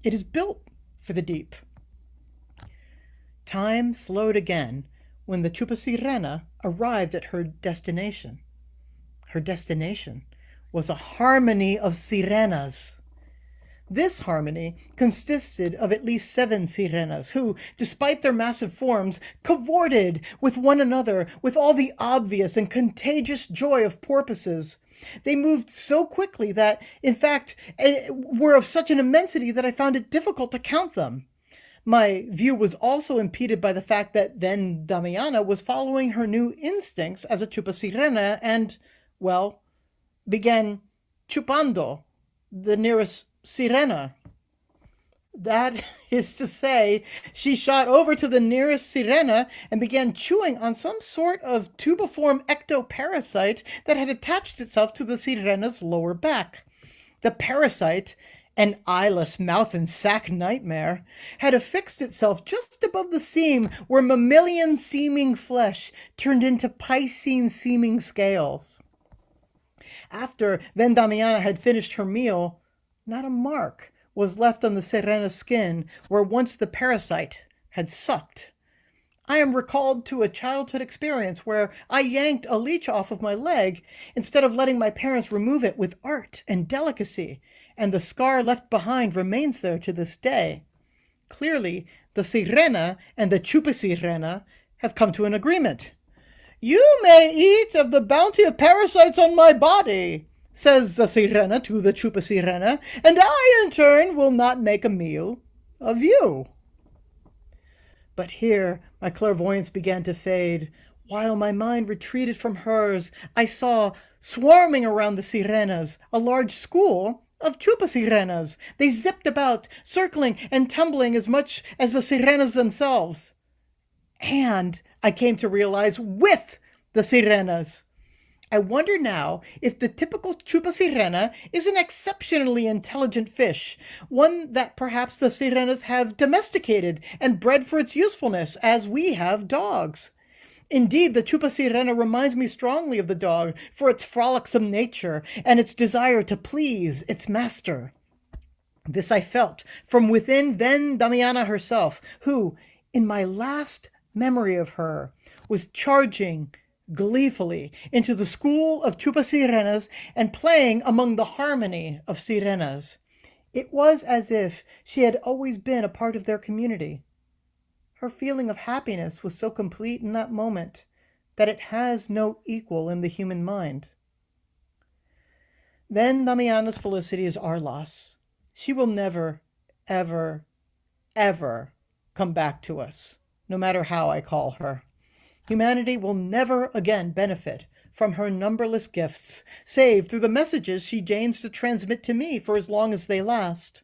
It is built for the deep. Time slowed again when the Chupacirrena arrived at her destination. Her destination was a harmony of sirenas. This harmony consisted of at least 7 sirenas who, despite their massive forms, cavorted with one another with all the obvious and contagious joy of porpoises. They moved so quickly that, in fact, were of such an immensity that I found it difficult to count them. My view was also impeded by the fact that Ven Damiana was following her new instincts as a Chupacirrena and, well, began chupando the nearest sirena. That is to say, she shot over to the nearest sirena and began chewing on some sort of tubiform ectoparasite that had attached itself to the sirena's lower back. The parasite, an eyeless mouth and sac nightmare, had affixed itself just above the seam where mammalian seeming flesh turned into piscine seeming scales. After Vendamiana had finished her meal, not a mark was left on the sirena's skin where once the parasite had sucked. I am recalled to a childhood experience where I yanked a leech off of my leg instead of letting my parents remove it with art and delicacy, and the scar left behind remains there to this day. Clearly, the sirena and the chupasirena have come to an agreement. You may eat of the bounty of parasites on my body, says the sirena to the chupasirena, and I, in turn, will not make a meal of you. But here my clairvoyance began to fade. While my mind retreated from hers, I saw, swarming around the sirenas, a large school of chupa-sirenas. They zipped about, circling and tumbling as much as the sirenas themselves. And I came to realize with the sirenas. I wonder now if the typical chupa-sirena is an exceptionally intelligent fish, one that perhaps the sirenas have domesticated and bred for its usefulness, as we have dogs. Indeed, the chupa-sirena reminds me strongly of the dog for its frolicsome nature and its desire to please its master. This I felt from within Damiana herself, who, in my last memory of her, was charging gleefully into the school of chupa-sirenas and playing among the harmony of sirenas. It was as if she had always been a part of their community. Her feeling of happiness was so complete in that moment that it has no equal in the human mind. Then Damiana's felicity is our loss. She will never, ever, ever come back to us, no matter how I call her. Humanity will never again benefit from her numberless gifts, save through the messages she deigns to transmit to me for as long as they last.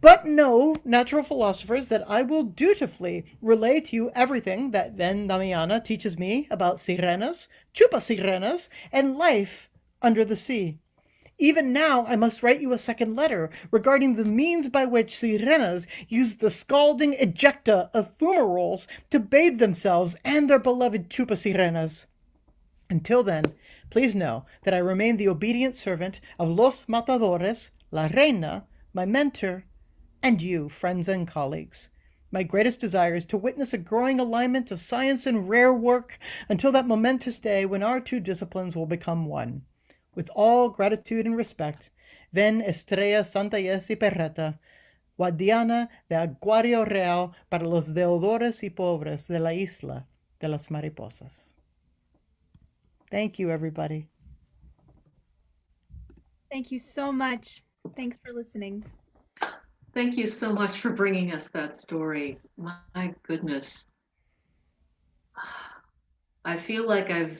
But know, natural philosophers, that I will dutifully relay to you everything that Damiana teaches me about sirenas, chupa-sirenas, and life under the sea. Even now I must write you a second letter regarding the means by which sirenas use the scalding ejecta of fumaroles to bathe themselves and their beloved chupa-sirenas. Until then, please know that I remain the obedient servant of Los Matadores, La Reina, my mentor, and you, friends and colleagues. My greatest desire is to witness a growing alignment of science and rare work until that momentous day when our two disciplines will become one. With all gratitude and respect, ven Estrella Santa Yesi Perreta, guardiana de Acuario Real para los deudores y pobres de la isla de las mariposas. Thank you, everybody. Thank you so much. Thanks for listening. Thank you so much for bringing us that story. My goodness. I feel like I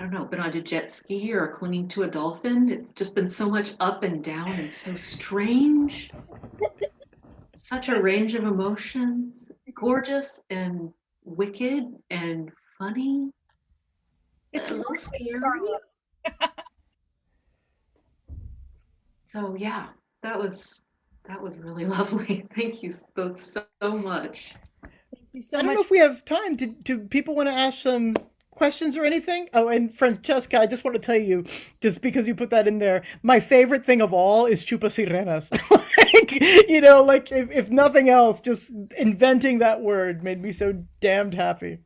don't know, been on a jet ski or clinging to a dolphin. It's just been so much up and down and so strange. Such a range of emotions. Gorgeous and wicked and funny. It's a little scary. So yeah, that was really lovely. Thank you both so much. Thank you so I don't much. know if we have time. Do people want to ask some questions or anything? Oh, and Francesca, I just want to tell you, just because you put that in there, my favorite thing of all is chupa sirenas. Like if nothing else, just inventing that word made me so damned happy.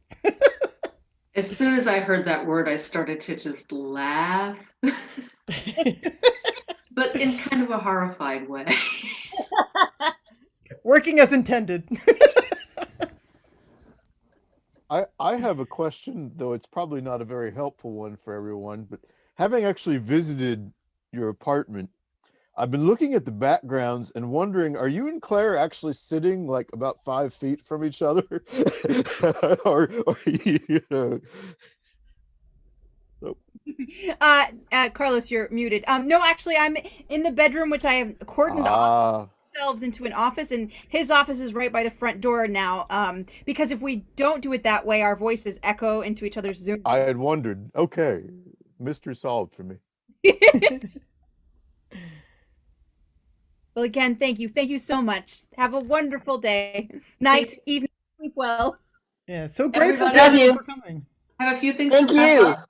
As soon as I heard that word, I started to just laugh, but in kind of a horrified way. Working as intended. I have a question, though it's probably not a very helpful one for everyone, but having actually visited your apartment, I've been looking at the backgrounds and wondering, are you and Claire actually sitting like about 5 feet from each other? or Nope. Carlos, you're muted. No, actually, I'm in the bedroom, which I have cordoned off Ah, shelves into an office, and his office is right by the front door now. Because if we don't do it that way, our voices echo into each other's Zoom. I had wondered. Okay, mystery solved for me. Well, again, thank you. Thank you so much. Have a wonderful day, night, evening, sleep well. Yeah, so grateful Everybody- to Love you you. for coming. I have a few things Thank to wrap you. up.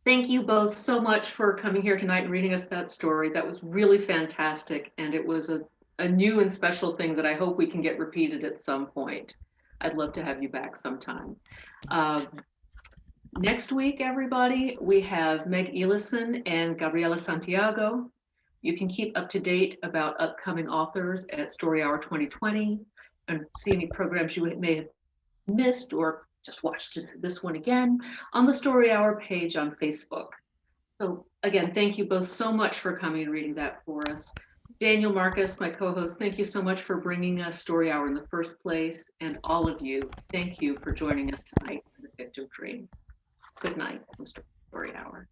Thank you both so much for coming here tonight and reading us that story. That was really fantastic, and it was a new and special thing that I hope we can get repeated at some point. I'd love to have you back sometime. Next week, everybody, we have Meg Elison and Gabriela Santiago. You can keep up to date about upcoming authors at Story Hour 2020 and see any programs you may have missed or just watched this one again on the Story Hour page on Facebook. So again, thank you both so much for coming and reading that for us. Daniel Marcus, my co-host, thank you so much for bringing us Story Hour in the first place. And all of you, thank you for joining us tonight for the Victim Dream. Good night from Story Hour.